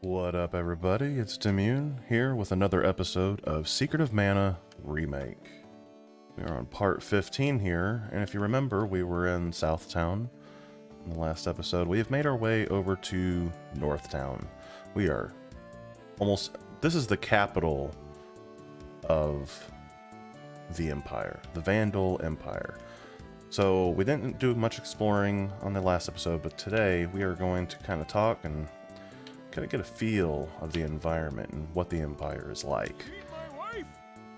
What up, everybody? It's Dimune here with another episode of Secret of Mana Remake. We are on part 15 here, and if you remember, we were in Southtown in the last episode. We have made our way over to Northtown. We are almost... This is the capital of the Empire, the Vandal Empire. So we didn't do much exploring on the last episode, but today we are going to kind of talk and kind of get a feel of the environment and what the Empire is like. Meet my wife.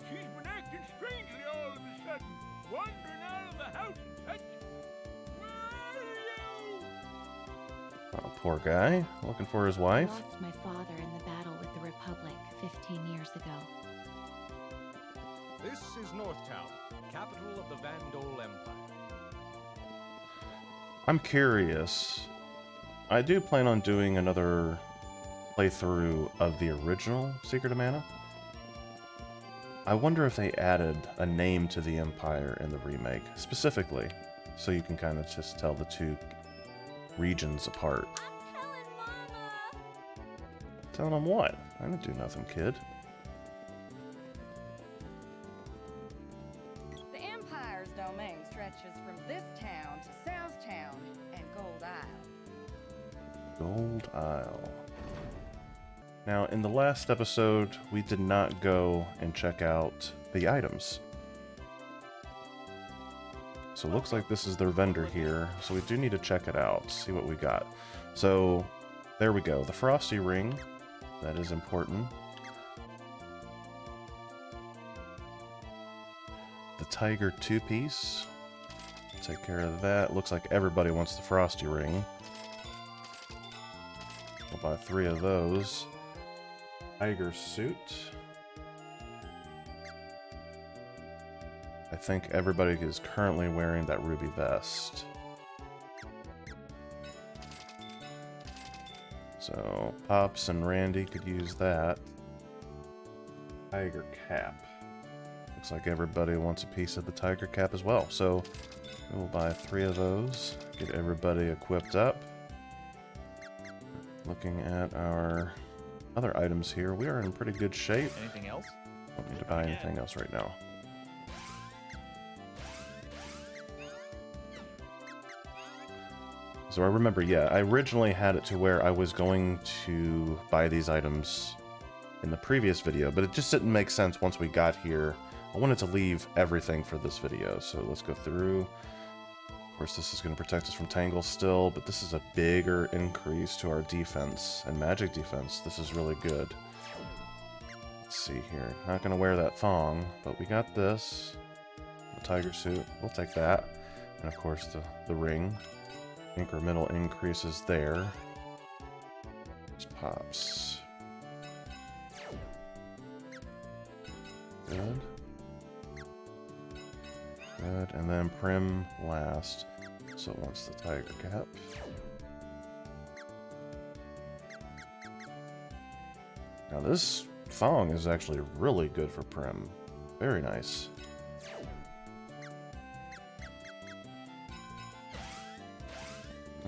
She's been acting strangely all of a sudden, wandering out of the house and such. Where are you? Oh, poor guy, looking for his wife. I lost my father in the battle with the Republic 15 years ago. This is Northtown, capital of the Vandal Empire. I'm curious. I do plan on doing another playthrough of the original Secret of Mana. I wonder if they added a name to the Empire in the remake, specifically, so you can kind of just tell the two regions apart. I'm telling Mama! Telling them what? I didn't do nothing, kid. The Empire's domain stretches from this town to Southtown and Gold Isle. Gold Isle. Now, in the last episode, we did not go and check out the items. So it looks like this is their vendor here, so we do need to check it out, see what we got. So, there we go. The Frosty Ring. That is important. The Tiger 2-piece. Take care of that. Looks like everybody wants the Frosty Ring. I'll buy 3 of those. Tiger suit. I think everybody is currently wearing that ruby vest. So, Pops and Randi could use that. Tiger cap. Looks like everybody wants a piece of the tiger cap as well. So, we'll buy 3 of those. Get everybody equipped up. Looking at our other items here, we are in pretty good shape. Anything else? Don't need to buy anything else right now. So I remember, yeah, I originally had it to where I was going to buy these items in the previous video, but it just didn't make sense once we got here. I wanted to leave everything for this video, so let's go through. Of course, this is going to protect us from Tangle still, but this is a bigger increase to our defense and magic defense. This is really good. Let's see here. Not going to wear that thong, but we got this. The tiger suit. We'll take that. And of course, the ring. Incremental increases there. Just Pops. Good. Good, and then Primm last. So it wants the tiger cap. Now this thong is actually really good for Primm. Very nice.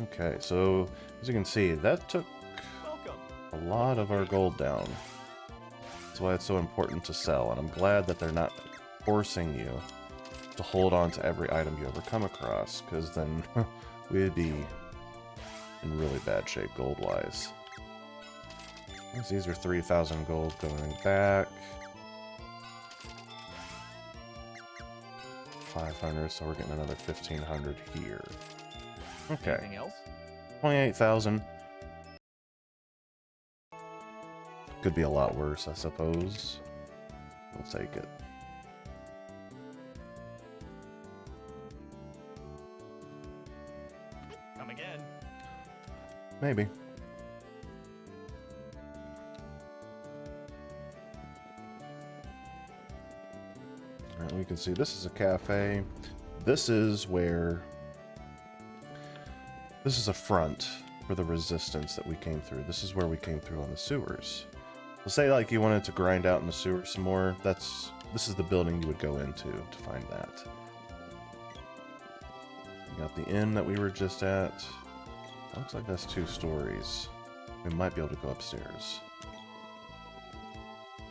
Okay, so as you can see, that took a lot of our gold down. That's why it's so important to sell, and I'm glad that they're not forcing you to hold on to every item you ever come across, because then we'd be in really bad shape gold-wise. These are 3,000 gold going back. 500, so we're getting another 1,500 here. Okay. Anything else? 28,000. Could be a lot worse, I suppose. We'll take it. Come again. Maybe. Alright, we can see this is a cafe. This is where... This is a front for the resistance that we came through. This is where we came through on the sewers. So say like you wanted to grind out in the sewer some more, this is the building you would go into to find that. We got the inn that we were just at. Looks like that's 2 stories. We might be able to go upstairs.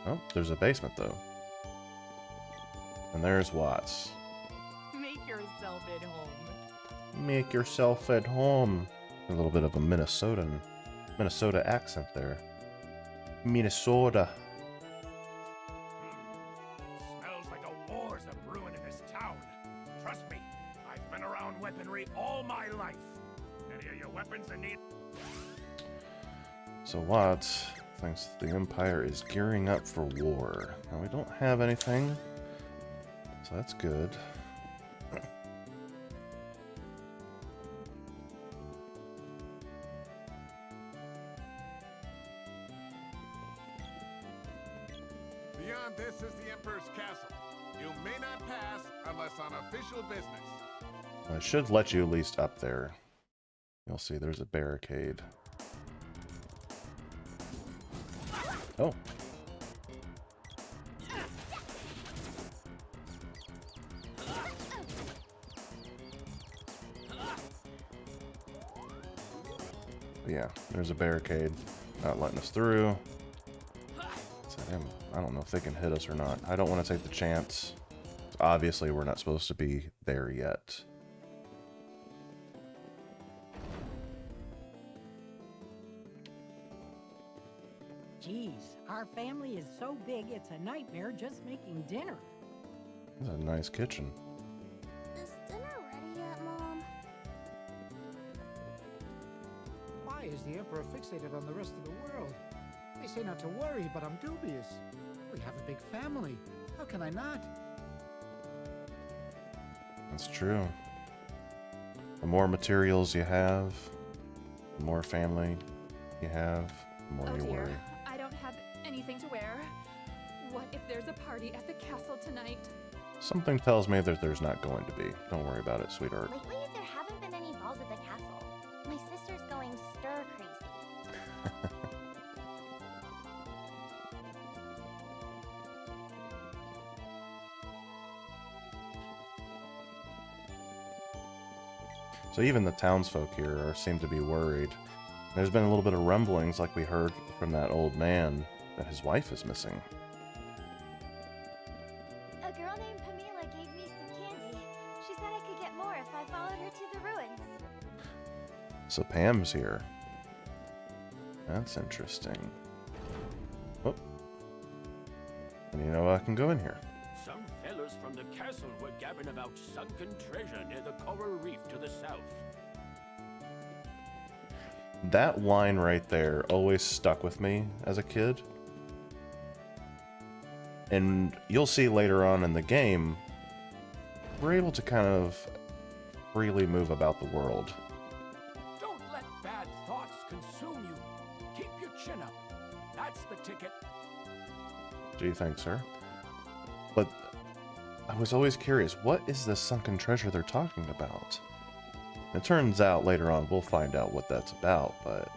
Oh, there's a basement though. And there's Watts. Make yourself at home. Make yourself at home. A little bit of a Minnesota accent there. Minnesota. Smells like a war's a brewing in this town. Trust me, I've been around weaponry all my life. Any of your weapons in need? So Watts thinks the Empire is gearing up for war. Now we don't have anything, so that's good. Beyond this is the Emperor's castle. You may not pass unless on official business. I should let you at least up there. You'll see there's a barricade. Oh. Yeah, there's a barricade not letting us through. I don't know if they can hit us or not. I don't want to take the chance. Obviously, we're not supposed to be there yet. Geez, our family is so big it's a nightmare just making dinner. This is a nice kitchen. Is dinner ready yet, Mom? Why is the Emperor fixated on the rest of the world? They say not to worry, but I'm dubious. We have a big family. How can I not? That's true. The more materials you have, the more family you have, the more you worry. I don't have anything to wear. What if there's a party at the castle tonight? Something tells me that there's not going to be. Don't worry about it, sweetheart. Lately, there haven't been any balls at the castle. My sister's going stir crazy. So even the townsfolk here seem to be worried. There's been a little bit of rumblings, like we heard from that old man, that his wife is missing. A girl named Pamaela gave me some candy. She said I could get more if I followed her to the ruins. So Pam's here. That's interesting. Oh. And you know I can go in here. Some fellas from the castle were gabbing about sunken treasure near the coral reef to the south. That line right there always stuck with me as a kid. And you'll see later on in the game, we're able to kind of freely move about the world. Don't let bad thoughts consume you. Keep your chin up. That's the ticket. Gee, thanks, sir. But I was always curious, what is this sunken treasure they're talking about? It turns out later on we'll find out what that's about, but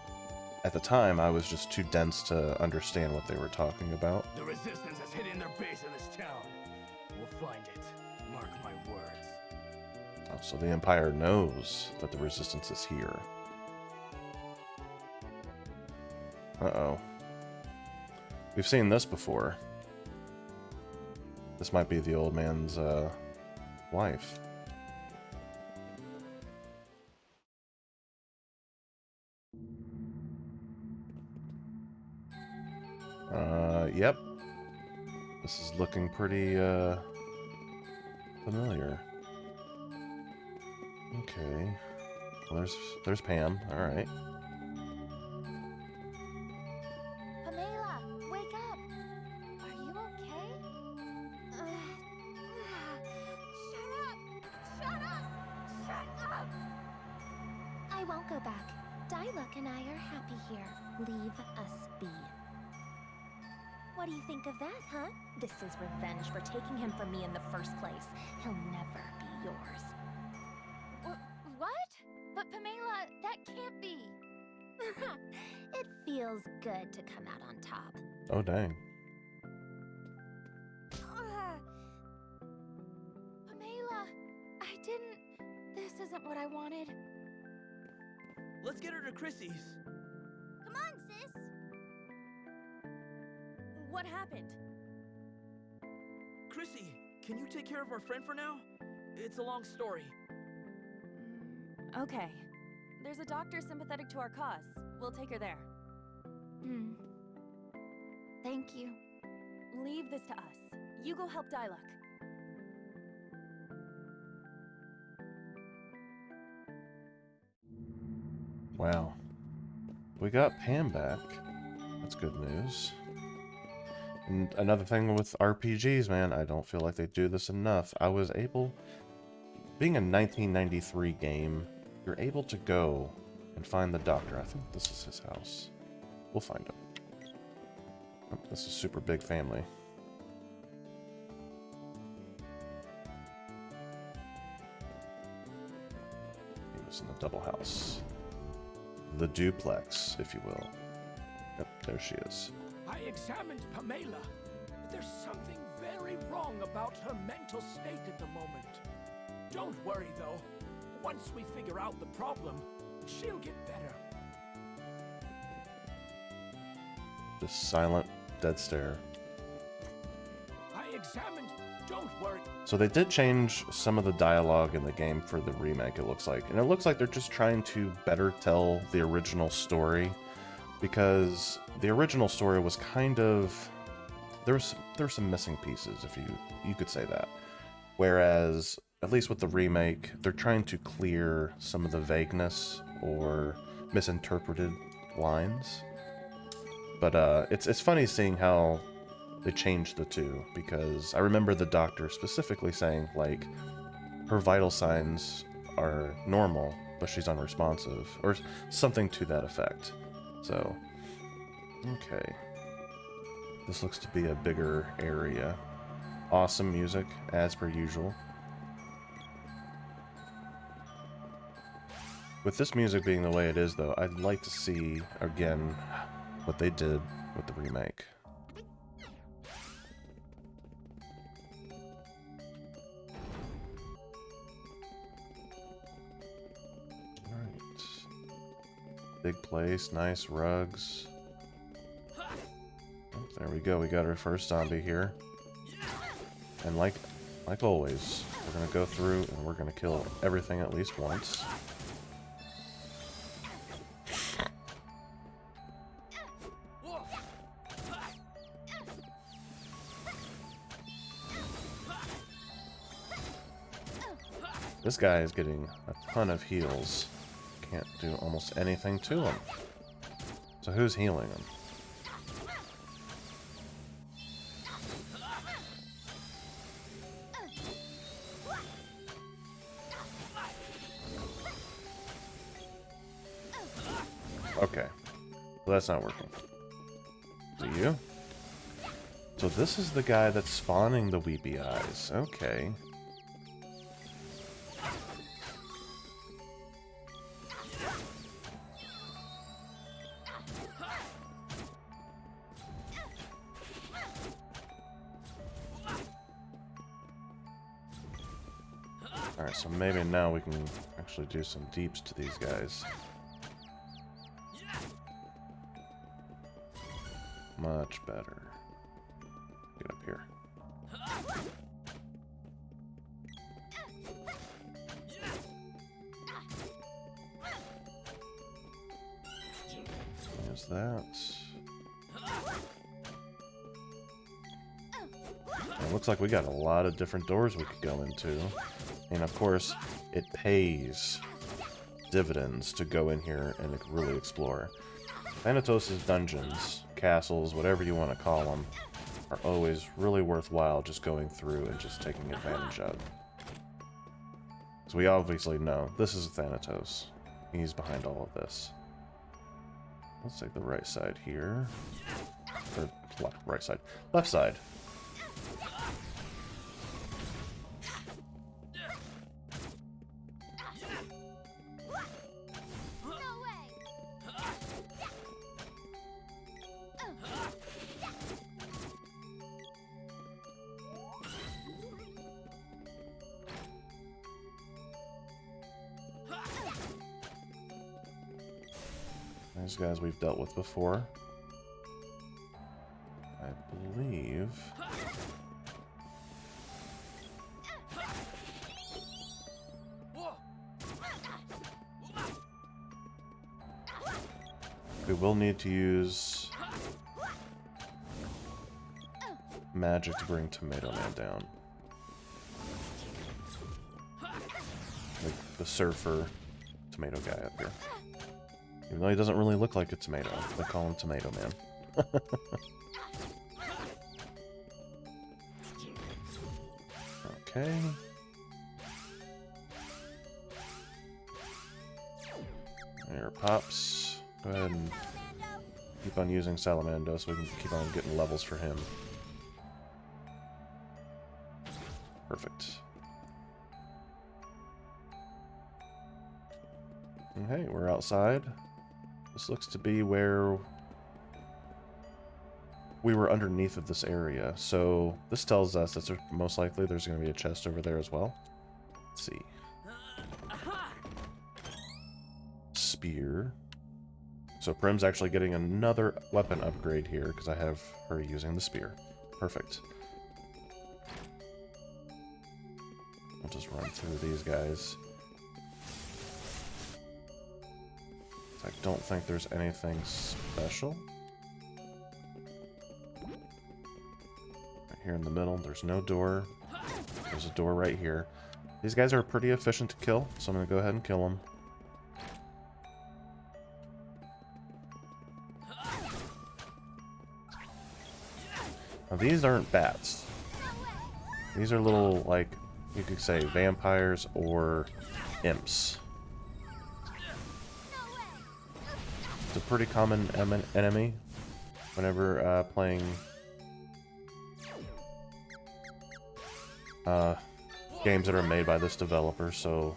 at the time I was just too dense to understand what they were talking about. The resistance has hidden their base in this town. We'll find it. Mark my words. Oh, so the Empire knows that the resistance is here. Uh-oh. We've seen this before. This might be the old man's, wife. Yep. This is looking pretty, familiar. Okay. Well, there's Pam. Alright. Pamaela, wake up! Are you okay? Shut up! Shut up! I won't go back. Dyluck and I are happy here. Leave us be. What do you think of that, huh? This is revenge for taking him from me in the first place. He'll never be yours. What? But Pamaela, that can't be. It feels good to come out on top. Oh, dang. Pamaela, I didn't... This isn't what I wanted. Let's get her to Krissie's. Come on, What happened? Krissie, can you take care of our friend for now? It's a long story. Okay. There's a doctor sympathetic to our cause. We'll take her there. Thank you. Leave this to us. You go help Dyluck. Wow. We got Pam back. That's good news. And another thing with RPGs, man, I don't feel like they do this enough. I was able, being a 1993 game, you're able to go and find the doctor. I think this is his house. We'll find him. Oh, this is a super big family. He was in the double house. The duplex, if you will. Yep, there she is. I examined Pamaela, but there's something very wrong about her mental state at the moment. Don't worry, though. Once we figure out the problem, she'll get better. Just silent, dead stare. I examined... Don't worry. So they did change some of the dialogue in the game for the remake, it looks like. And it looks like they're just trying to better tell the original story. Because the original story was kind of... There were some missing pieces, if you could say that. Whereas, at least with the remake, they're trying to clear some of the vagueness or misinterpreted lines. But it's funny seeing how they changed the two, because I remember the doctor specifically saying, like, her vital signs are normal, but she's unresponsive, or something to that effect. So, okay. This looks to be a bigger area. Awesome music, as per usual. With this music being the way it is, though, I'd like to see, again, what they did with the remake. Alright. Big place, nice rugs. Oh, there we go, we got our first zombie here. And like always, we're gonna go through and we're gonna kill everything at least once. This guy is getting a ton of heals. Can't do almost anything to him. So who's healing him? Okay. Well, that's not working. Do you? So this is the guy that's spawning the weepy eyes. Okay. Alright, so maybe now we can actually do some deeps to these guys. Much better. Get up here. There's that. It looks like we got a lot of different doors we could go into. And of course, it pays dividends to go in here and really explore. Thanatos' dungeons, castles, whatever you want to call them, are always really worthwhile just going through and just taking advantage of. So we obviously know this is Thanatos. He's behind all of this. Let's take the right side here. Or right side. Left side. These guys we've dealt with before. I believe... we will need to use magic to bring Tomato Man down. Like the surfer tomato guy up here. Even though he doesn't really look like a tomato. They call him Tomato Man. Okay. There, Pops. Go ahead and keep on using Salamando so we can keep on getting levels for him. Perfect. Okay, we're outside. This looks to be where we were underneath of this area. So this tells us that most likely there's going to be a chest over there as well. Let's see. Spear. So Primm's actually getting another weapon upgrade here because I have her using the spear. Perfect. I'll just run through these guys. I don't think there's anything special. Right here in the middle, there's no door. There's a door right here. These guys are pretty efficient to kill, so I'm going to go ahead and kill them. Now, these aren't bats. These are little, like, you could say vampires or imps. It's a pretty common enemy whenever playing games that are made by this developer, so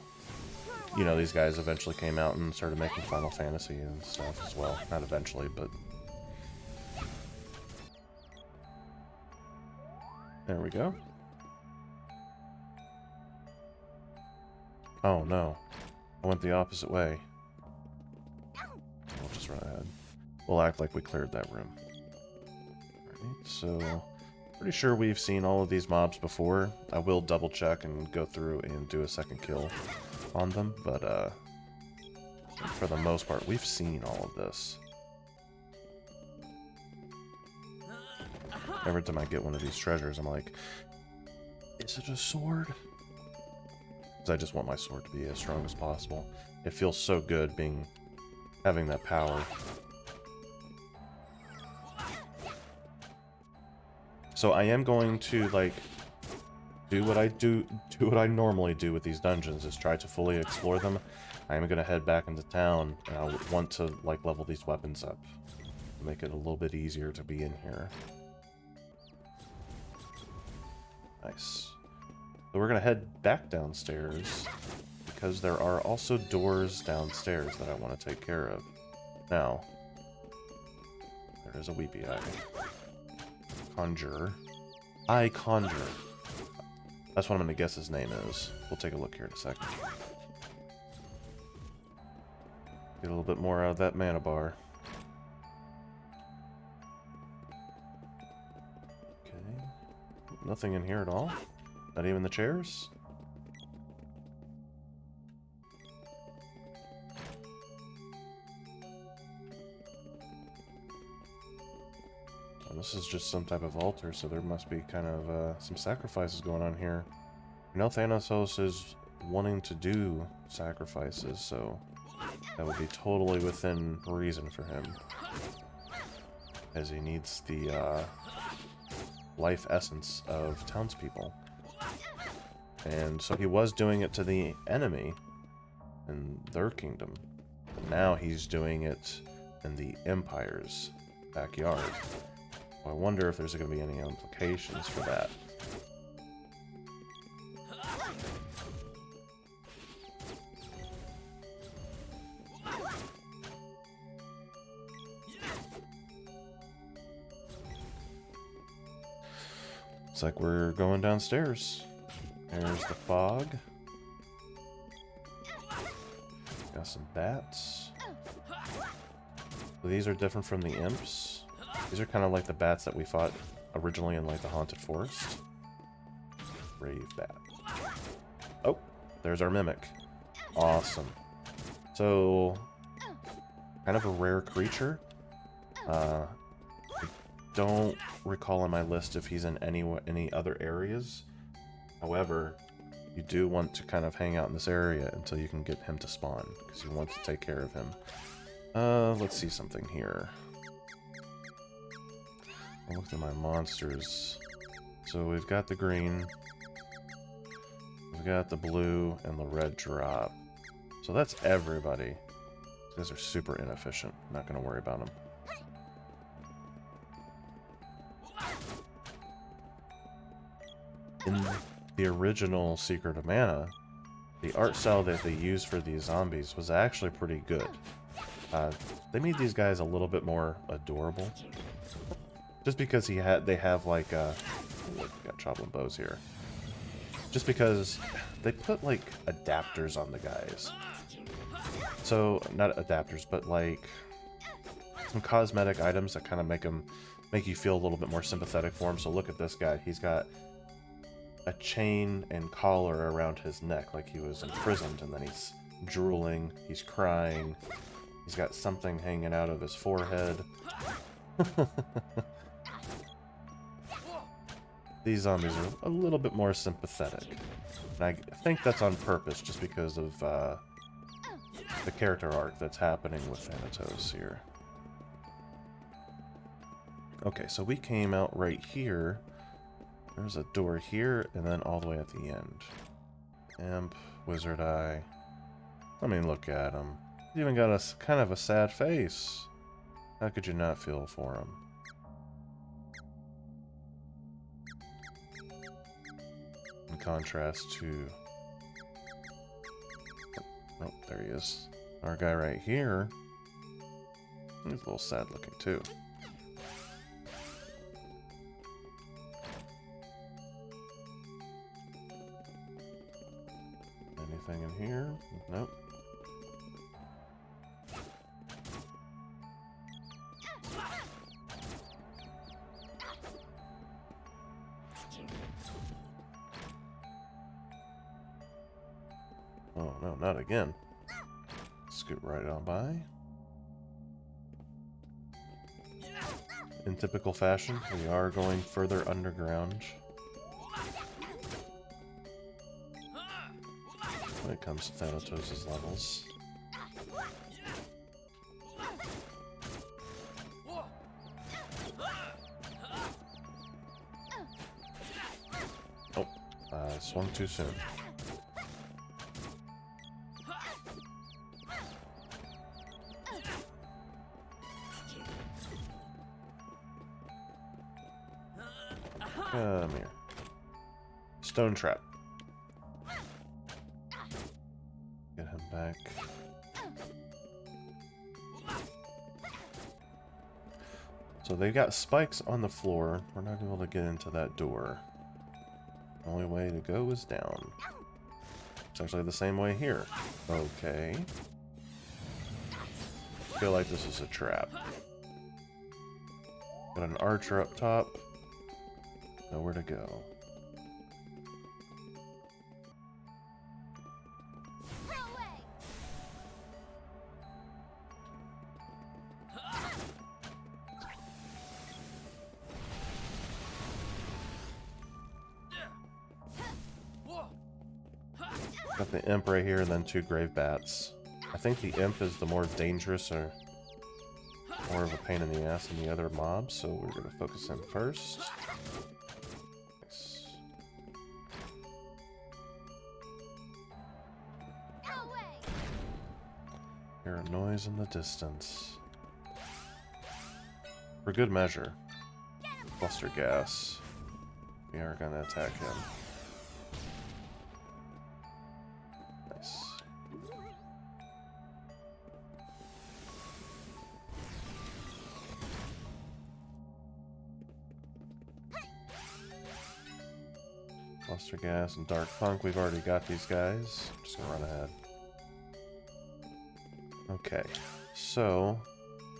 you know these guys eventually came out and started making Final Fantasy and stuff as well. Not eventually, but there we go. Oh no, I went the opposite way. We'll just run ahead. We'll act like we cleared that room. Alright, so pretty sure we've seen all of these mobs before. I will double check and go through and do a second kill on them, but for the most part, we've seen all of this. Every time I get one of these treasures, I'm like, is it a sword? Because I just want my sword to be as strong as possible. It feels so good having that power. So I am going to like do what I normally do with these dungeons, is try to fully explore them. I am going to head back into town, and I want to like level these weapons up, make it a little bit easier to be in here. Nice. So we're going to head back downstairs, because there are also doors downstairs that I want to take care of. Now, there is a weepy eye. Conjure. I conjure. That's what I'm going to guess his name is. We'll take a look here in a second. Get a little bit more out of that mana bar. Okay. Nothing in here at all? Not even the chairs? This is just some type of altar, so there must be kind of some sacrifices going on here. You know, Thanatos is wanting to do sacrifices, so that would be totally within reason for him, as he needs the life essence of townspeople. And so he was doing it to the enemy in their kingdom, but now he's doing it in the Empire's backyard. I wonder if there's going to be any implications for that. Looks like we're going downstairs. There's the fog. Got some bats. So these are different from the imps. These are kind of like the bats that we fought originally in like the Haunted Forest. Brave bat. Oh, there's our mimic. Awesome. So, kind of a rare creature. I don't recall on my list if he's in any other areas. However, you do want to kind of hang out in this area until you can get him to spawn, because you want to take care of him. Let's see something here. I looked at my monsters. So we've got the green, we've got the blue, and the red drop. So that's everybody. These guys are super inefficient. Not going to worry about them. In the original Secret of Mana, the art style that they used for these zombies was actually pretty good. They made these guys a little bit more adorable. Just because they have like look, we got chopping bows here. Just because they put like adapters on the guys. So not adapters, but like some cosmetic items that kind of make you feel a little bit more sympathetic for him. So look at this guy. He's got a chain and collar around his neck like he was imprisoned, and then he's drooling, he's crying, he's got something hanging out of his forehead. These zombies are a little bit more sympathetic. And I think that's on purpose, just because of the character arc that's happening with Thanatos here. Okay, so we came out right here. There's a door here, and then all the way at the end. Imp, Wizard Eye. I mean, look at him. He's even got a kind of a sad face. How could you not feel for him? In contrast to... Oh, there he is. Our guy right here. He's a little sad looking too. Anything in here? Nope. Oh no, not again. Scoot right on by. In typical fashion, we are going further underground when it comes to Thanatos' levels. Oh, swung too soon. Come here. Stone trap. Get him back. So they've got spikes on the floor. We're not able to get into that door. The only way to go is down. It's actually the same way here. Okay. I feel like this is a trap. Got an archer up top. Nowhere to go. Got the imp right here and then two grave bats. I think the imp is the more dangerous or more of a pain in the ass than the other mobs, so we're going to focus in first. Nice. Hear a noise in the distance. For good measure, cluster gas. We are going to attack him. Nice. Cluster gas and dark funk. We've already got these guys. I'm just gonna run ahead. Okay, so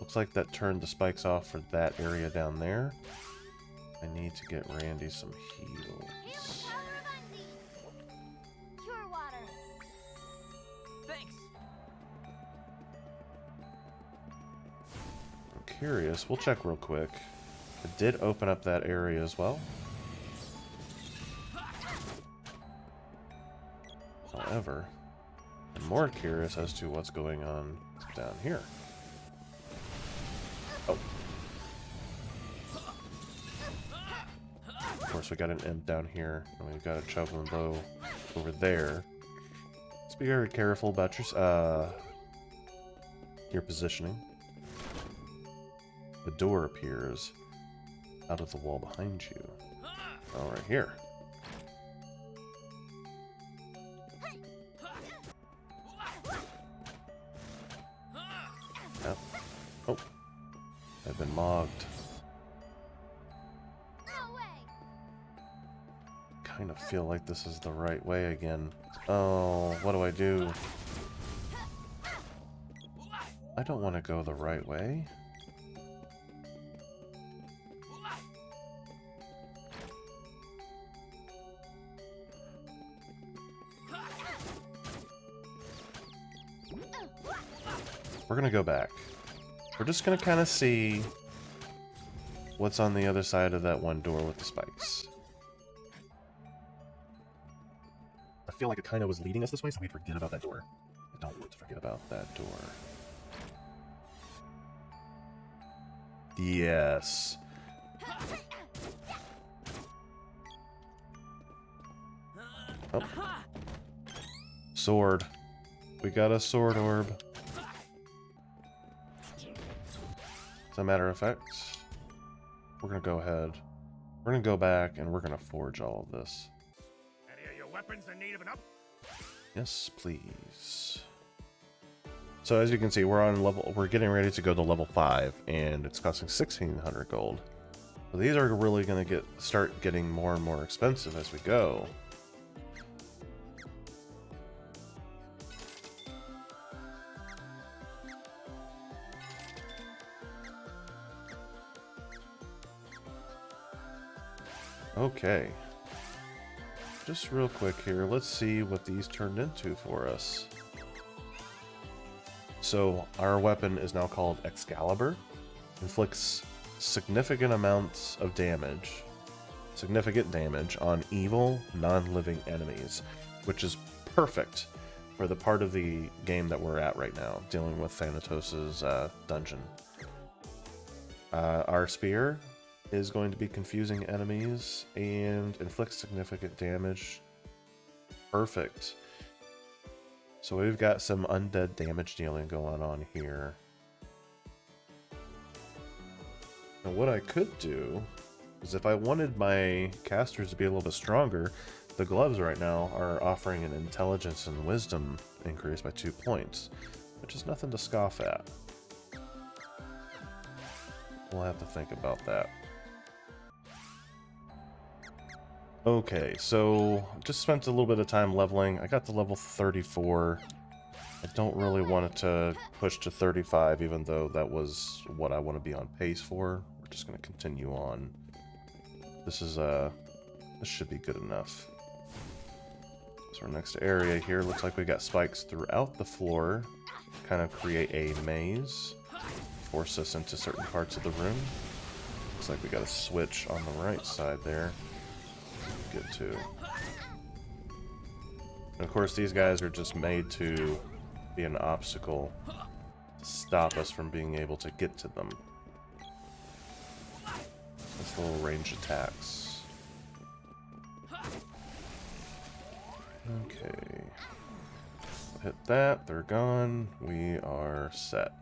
looks like that turned the spikes off for that area down there. I need to get Randi some heals. Cure water. Thanks. I'm curious. We'll check real quick. It did open up that area as well. However, I'm more curious as to what's going on down here. Oh. Of course, we got an imp down here, and we've got a Choblin Bow over there. Just be very careful about your positioning. The door appears out of the wall behind you. Oh, right here. Yep. Oh. I've been mogged. Kind of feel like this is the right way again. Oh, what do I do? I don't want to go the right way. We're gonna go back. We're just gonna kind of see what's on the other side of that one door with the spikes. I feel like it kind of was leading us this way, so we'd forget about that door. I don't want to forget about that door. Yes. Oh. Sword. We got a sword orb. As a matter of fact, we're gonna go ahead. We're gonna go back and we're gonna forge all of this. Any of your weapons in need of an up? Yes, please. So as you can see, we're getting ready to go to level 5, and it's costing 1,600 gold. So these are really gonna start getting more and more expensive as we go. Okay. Just real quick here, let's see what these turned into for us. So, our weapon is now called Excalibur. Inflicts significant amounts of damage, on evil, non-living enemies, which is perfect for the part of the game that we're at right now, dealing with Thanatos' dungeon. Our spear is going to be confusing enemies and inflict significant damage. Perfect. So we've got some undead damage dealing going on here. Now what I could do is, if I wanted my casters to be a little bit stronger, the gloves right now are offering an intelligence and wisdom increase by 2 points, which is nothing to scoff at. We'll have to think about that. Okay, so just spent a little bit of time leveling. I got to level 34. I don't really want it to push to 35, even though that was what I want to be on pace for. We're just going to continue on. This should be good enough. So our next area here looks like we got spikes throughout the floor. Kind of create a maze. Force us into certain parts of the room. Looks like we got a switch on the right side there. Get to. And of course, these guys are just made to be an obstacle to stop us from being able to get to them. That's little range attacks. Okay. Hit that, they're gone. We are set.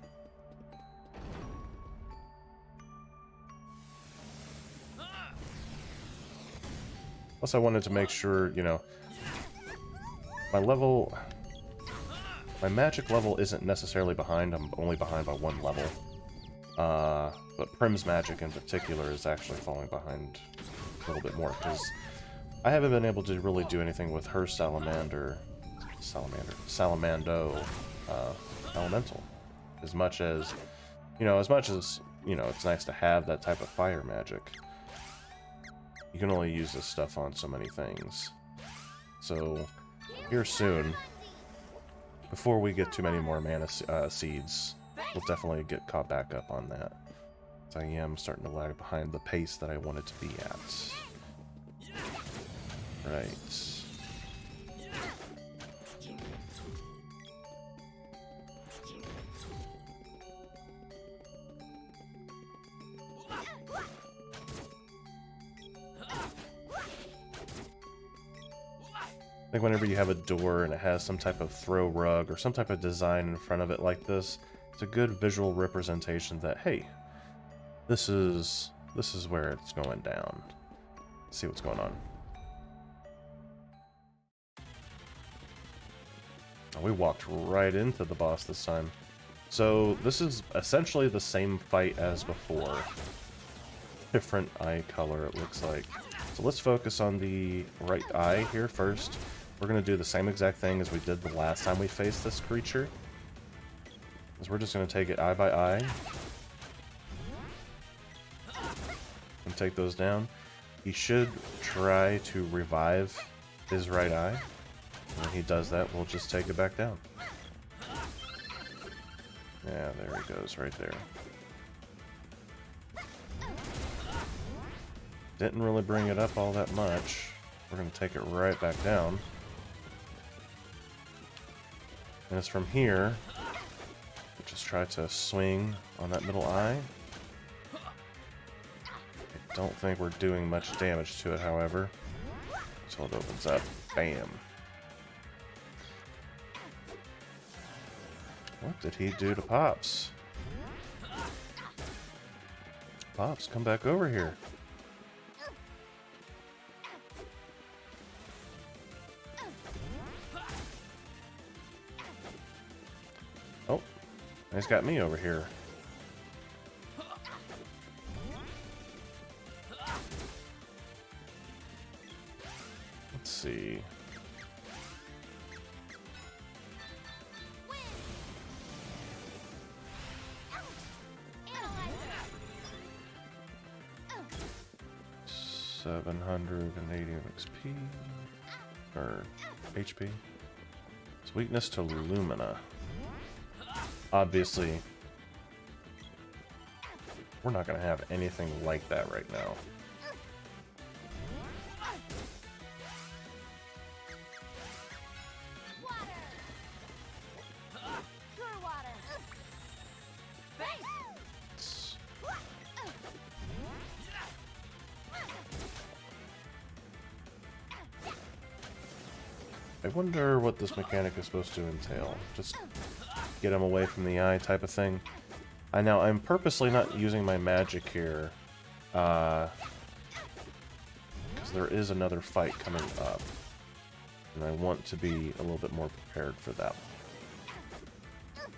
Plus, I wanted to make sure, you know, my magic level isn't necessarily behind. I'm only behind by 1 level. But Primm's magic in particular is actually falling behind a little bit more, because I haven't been able to really do anything with her Salamando elemental. As much as, it's nice to have that type of fire magic. you can only use this stuff on so many things. So, here soon, before we get too many more mana seeds, we'll definitely get caught back up on that. So I am starting to lag behind the pace that I wanted to be at. Right. Like whenever you have a door and it has some type of throw rug or some type of design in front of it like this, it's a good visual representation that, hey, this is where it's going down. Let's see what's going on. Oh, we walked right into the boss this time. So this is essentially the same fight as before. Different eye color, it looks like. So let's focus on the right eye here first. We're going to do the same exact thing as we did the last time we faced this creature. Because we're just going to take it eye by eye. And take those down. He should try to revive his right eye. When he does that, we'll just take it back down. Yeah, there he goes, right there. Didn't really bring it up all that much. We're going to take it right back down. And it's from here, we'll just try to swing on that middle eye. I don't think we're doing much damage to it, however. So it opens up. Bam. What did he do to Pops? Pops, come back over here. Oh, he's got me over here. Let's see. $780 XP or HP. It's weakness to Lumina. Obviously, we're not going to have anything like that right now. I wonder what this mechanic is supposed to entail. Just get him away from the eye type of thing. I'm purposely not using my magic here. Because there is another fight coming up. And I want to be a little bit more prepared for that one.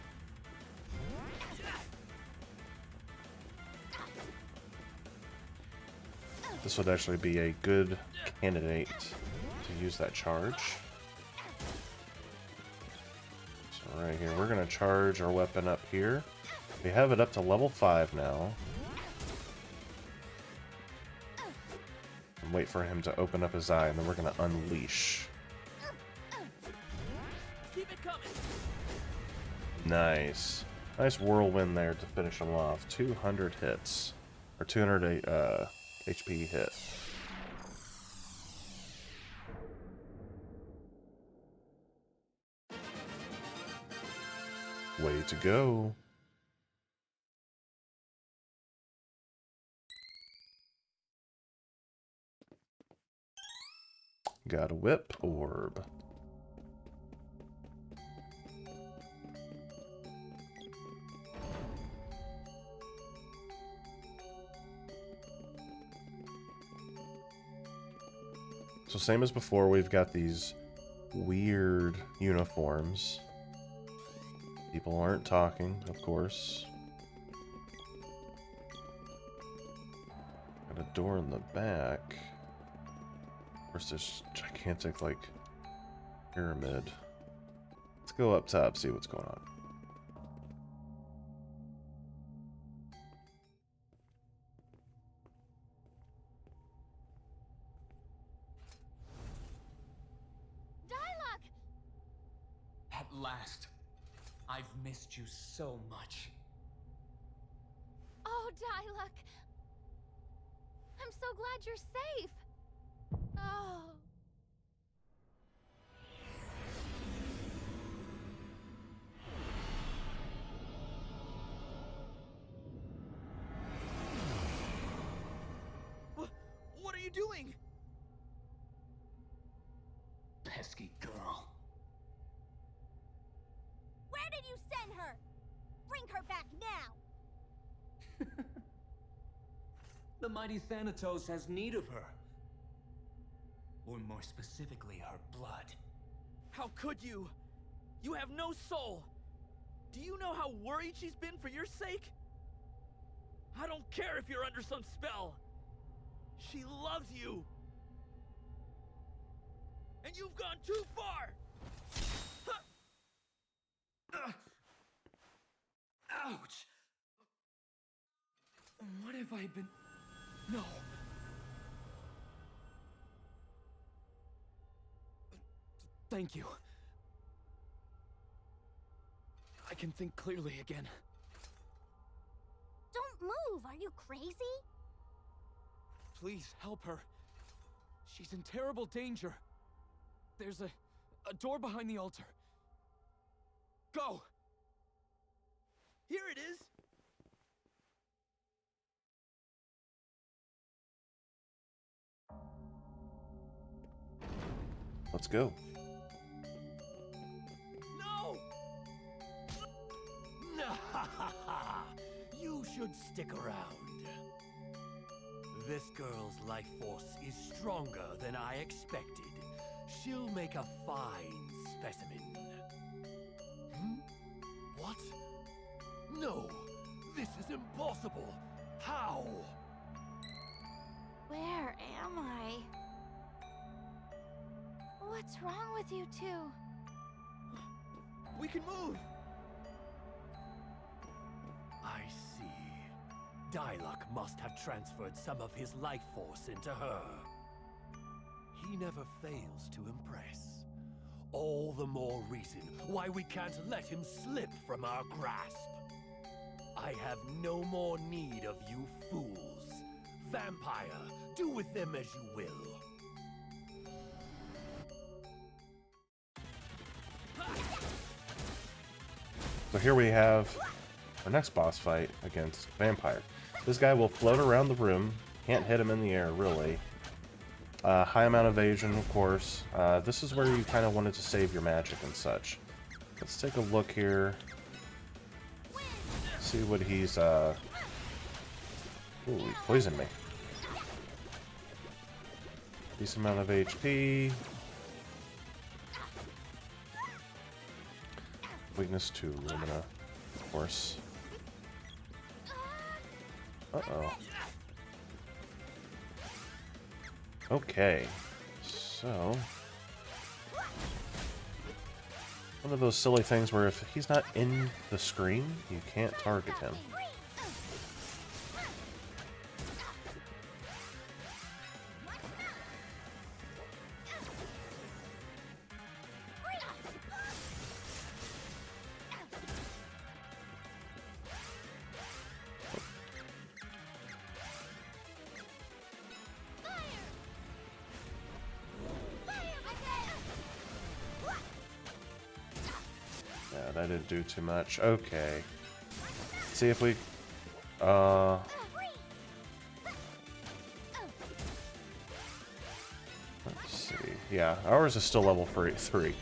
This would actually be a good candidate to use that charge. Right here, we're going to charge our weapon up here. We have it up to level 5 now. And wait for him to open up his eye, and then we're going to unleash. Keep it coming. Nice. Nice whirlwind there to finish him off. 200 hits. Or 208 HP hit. Way to go. Got a whip orb. So same as before, we've got these weird uniforms. People aren't talking, of course. Got a door in the back. Of course, this gigantic, like, pyramid. Let's go up top, see what's going on. last. I've missed you so much. Oh, Dyluck! I'm so glad you're safe! Oh... What are you doing? Pesky girl. Where did you send her? Bring her back now! The mighty Thanatos has need of her. Or more specifically, her blood. How could you? You have no soul. Do you know how worried she's been for your sake? I don't care if you're under some spell. She loves you. And you've gone too far! Ouch! What have I been... No. Thank you. I can think clearly again. Don't move! Are you crazy? Please, help her. She's in terrible danger. There's a door behind the altar. Go! Here it is! Let's go. No! You should stick around. This girl's life force is stronger than I expected. She'll make a fine specimen. What? No! This is impossible! How? Where am I? What's wrong with you two? We can move! I see. Dyluck must have transferred some of his life force into her. He never fails to impress. All the more reason why we can't let him slip from our grasp. I have no more need of you fools. Vampire, do with them as you will. So here we have our next boss fight against Vampire. This guy will float around the room. Can't hit him in the air, really. High amount of evasion, of course. This is where you kind of wanted to save your magic and such. Let's take a look here. See what he's... Ooh, he poisoned me. Decent amount of HP. Weakness to Lumina, of course. Uh-oh. Okay, so... one of those silly things where if he's not in the screen, you can't target him. That didn't do too much. Okay. See if we... let's see. Yeah, ours is still level 3.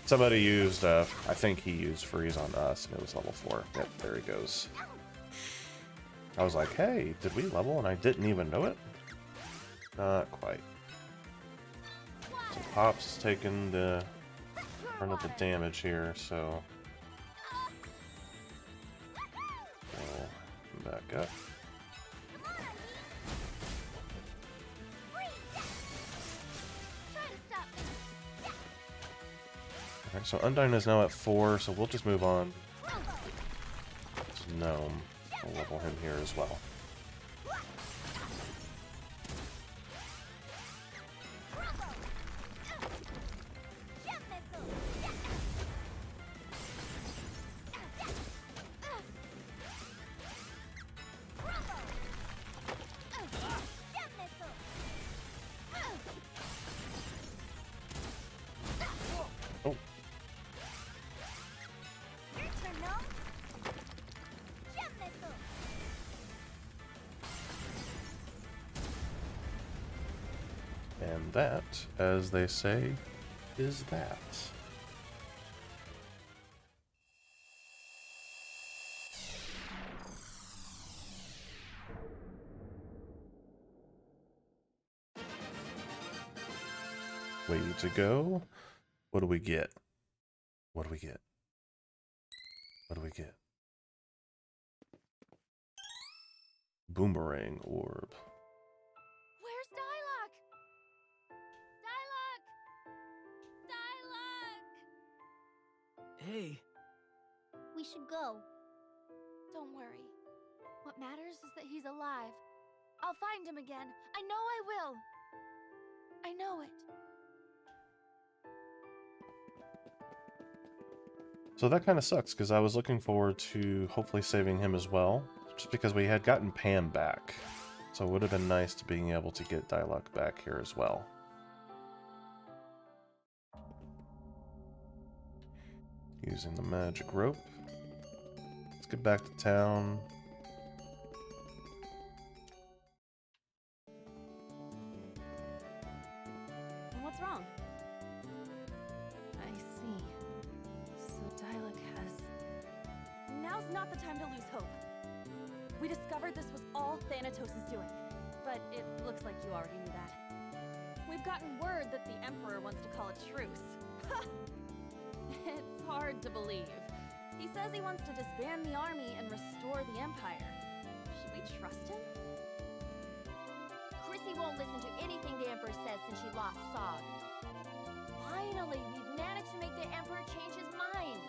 Somebody used, I think he used freeze on us, and it was level 4. Yep, there he goes. I was like, hey, did we level and I didn't even know it? Not quite. So Pop's taking the brunt of the damage here, so... back up. Alright, so Undyne is now at 4, so we'll just move on to Gnome. We'll level him here as well. And that, as they say, is that. Way to go. What do we get? What do we get? What do we get? Boomerang orb. Where's Dyluck? Dyluck! Dyluck! Hey. We should go. Don't worry. What matters is that he's alive. I'll find him again. I know I will. I know it. So that kind of sucks, because I was looking forward to hopefully saving him as well, just because we had gotten Pam back. So it would have been nice to being able to get Dyluck back here as well. Using the magic rope. Let's get back to town. What's wrong? I see. So Dyluck has... Now's not the time to lose hope. We discovered this was all Thanatos' doing, but it looks like you already knew that. We've gotten word that the Emperor wants to call a truce. It's hard to believe. He says he wants to disband the army and restore the Empire. Should we trust him? Krissie won't listen to anything the Emperor says since she lost Sog. Finally, we've managed to make the Emperor change his mind.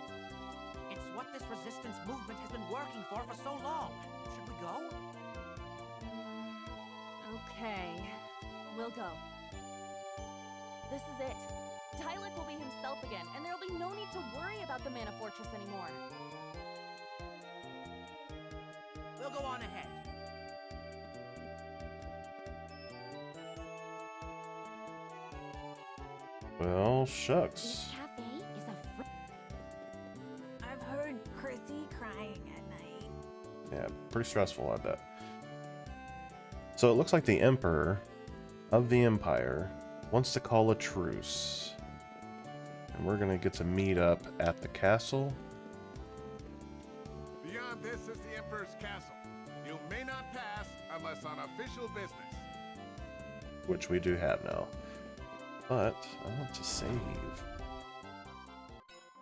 It's what this resistance movement has been working for so long. Should we go? Okay, we'll go. This is it. Dyluck will be himself again, and there'll be no need to worry about the Mana Fortress anymore. We'll go on ahead. Well, shucks. Cafe is a I've heard Krissie crying at night. Yeah, pretty stressful, I bet. So it looks like the Emperor of the Empire wants to call a truce. And we're gonna get to meet up at the castle. Beyond this is the Emperor's castle. You may not pass unless on official business. Which we do have now. But I want to save.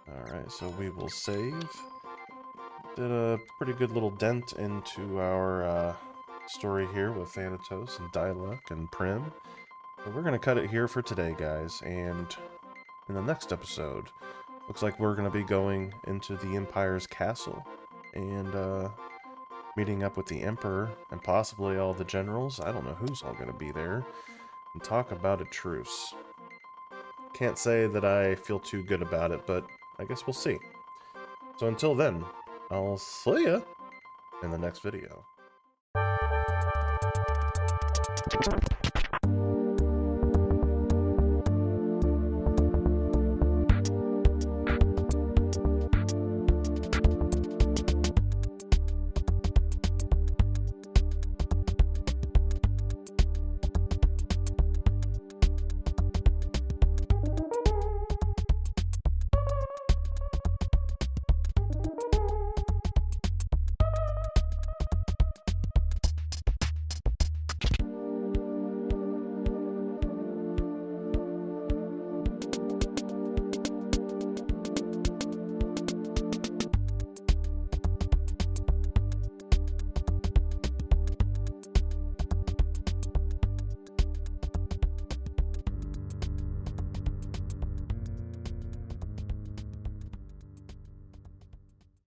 Alright, so we will save. Did a pretty good little dent into our story here with Thanatos and Dyluck and Primm. So we're going to cut it here for today, guys. And in the next episode, looks like we're going to be going into the Empire's castle and meeting up with the Emperor and possibly all the generals. I don't know who's all going to be there. And talk about a truce. Can't say that I feel too good about it, but I guess we'll see. So until then, I'll see ya in the next video.